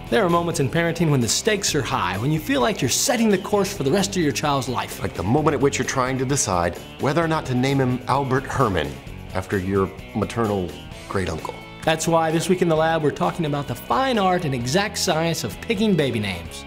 There are moments in parenting when the stakes are high, when you feel like you're setting the course for the rest of your child's life. Like the moment at which you're trying to decide whether or not to name him Albert Herman after your maternal great uncle. That's why this week in the lab we're talking about the fine art and exact science of picking baby names.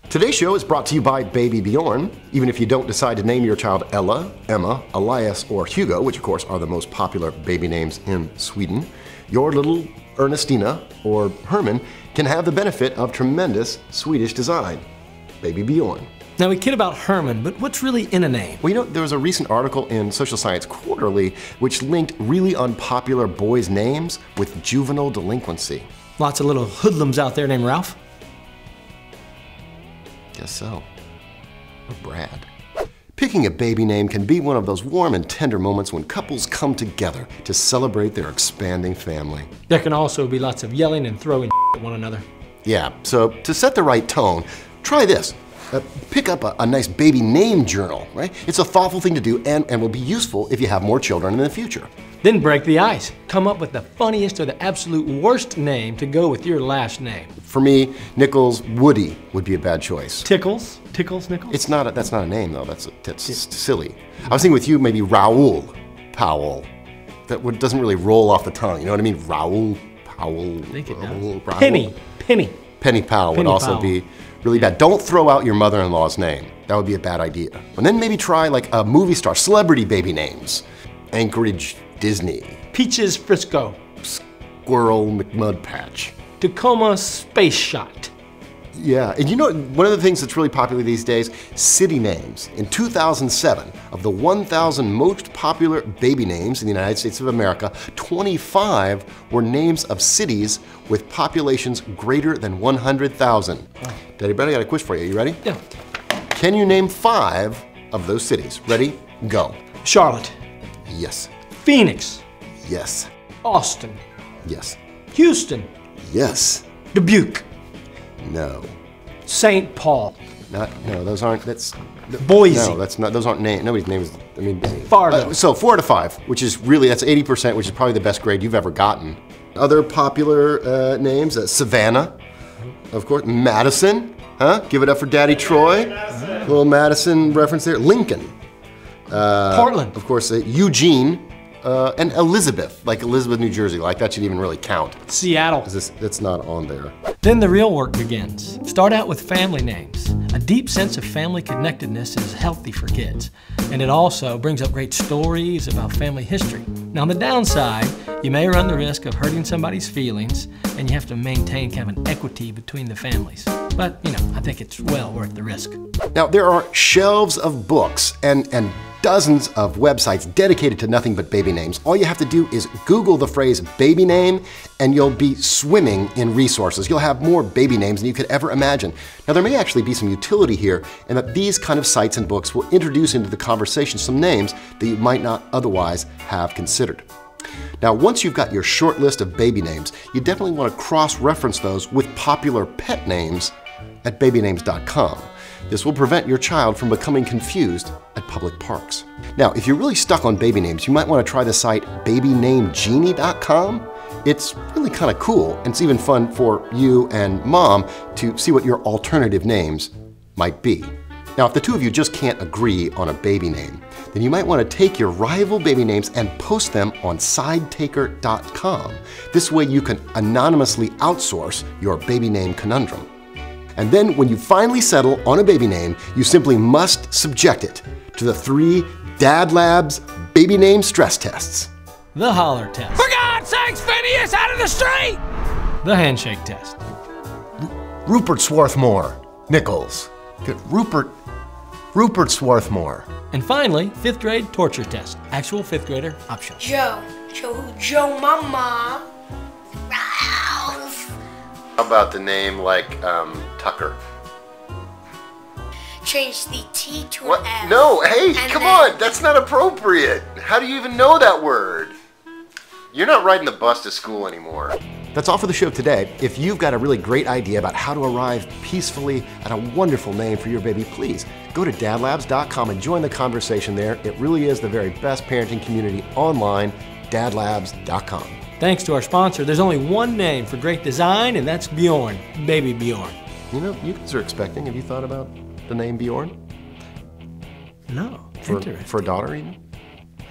Today's show is brought to you by Baby Bjorn. Even if you don't decide to name your child Ella, Emma, Elias, or Hugo, which of course are the most popular baby names in Sweden, your little Ernestina or Herman can have the benefit of tremendous Swedish design. Baby Bjorn. Now we kid about Herman, but what's really in a name? Well, you know, there was a recent article in Social Science Quarterly which linked really unpopular boys' names with juvenile delinquency. Lots of little hoodlums out there named Ralph. Guess so. Or Brad. Picking a baby name can be one of those warm and tender moments when couples come together to celebrate their expanding family. There can also be lots of yelling and throwing at one another. Yeah, so to set the right tone, try this. Pick up a nice baby name journal, right? It's a thoughtful thing to do and will be useful if you have more children in the future. Then break the ice. Come up with the funniest or the absolute worst name to go with your last name. For me, Nichols Woody would be a bad choice. Tickles? Tickles Nichols? It's not that's not a name though, that's silly. I was thinking with you maybe Raoul Powell. That doesn't really roll off the tongue, you know what I mean? Raoul Powell. I think it Raoul, does. Penny Powell would also Powell. be really bad. Don't throw out your mother-in-law's name. That would be a bad idea. And then maybe try like a movie star, celebrity baby names. Anchorage Disney. Peaches Frisco. Squirrel McMudpatch. Tacoma Space Shot. Yeah, and you know, one of the things that's really popular these days, city names. In 2007, of the 1,000 most popular baby names in the United States of America, 25 were names of cities with populations greater than 100,000. Wow. Daddy Brad, I got a quiz for you. You ready? Yeah. Can you name 5 of those cities? Ready? Go. Charlotte. Yes. Phoenix. Yes. Austin. Yes. Houston. Yes. Dubuque. No. St. Paul. No, those aren't, that's... Boise. No, that's not, those aren't names, nobody's name is, I mean... Fargo. So 4 to 5, which is really, that's 80%, which is probably the best grade you've ever gotten. Other popular names, Savannah, of course, Madison, huh? Give it up for Daddy Troy. Little Madison reference there. Lincoln. Portland. Of course, Eugene, and Elizabeth, like Elizabeth, New Jersey, like that should even really count. Seattle. That's not on there. Then the real work begins. Start out with family names. A deep sense of family connectedness is healthy for kids, and it also brings up great stories about family history. Now on the downside, you may run the risk of hurting somebody's feelings, and you have to maintain kind of an equity between the families. But, you know, I think it's well worth the risk. Now, there are shelves of books and dozens of websites dedicated to nothing but baby names. All you have to do is Google the phrase baby name and you'll be swimming in resources. You'll have more baby names than you could ever imagine. Now there may actually be some utility here in that these kind of sites and books will introduce into the conversation some names that you might not otherwise have considered. Now once you've got your short list of baby names, you definitely want to cross-reference those with popular pet names at babynames.com. This will prevent your child from becoming confused at public parks. Now, if you're really stuck on baby names, you might want to try the site babynamegenie.com. It's really kind of cool, and it's even fun for you and mom to see what your alternative names might be. Now, if the two of you just can't agree on a baby name, then you might want to take your rival baby names and post them on sidetaker.com. This way you can anonymously outsource your baby name conundrum. And then when you finally settle on a baby name, you simply must subject it to the 3 DadLabs baby name stress tests. The holler test. For God's sakes, Phineas, out of the street! The handshake test. Rupert Swarthmore. Nichols. Good. Rupert Swarthmore. And finally, 5th grade torture test. Actual 5th grader optional. Joe. Joe who? Joe Mama. Ralph. How about the name like Tucker? Change the T to What? an F. No, hey, And come then- on, that's not appropriate. How do you even know that word? You're not riding the bus to school anymore. That's all for the show today. If you've got a really great idea about how to arrive peacefully at a wonderful name for your baby, please go to dadlabs.com and join the conversation there. It really is the very best parenting community online, dadlabs.com. Thanks to our sponsor, there's only one name for great design, and that's Bjorn, baby Bjorn. You know, you guys are expecting. Have you thought about the name Bjorn? No, For a daughter even?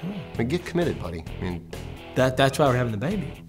I mean, get committed, buddy. I mean, that's why we're having the baby.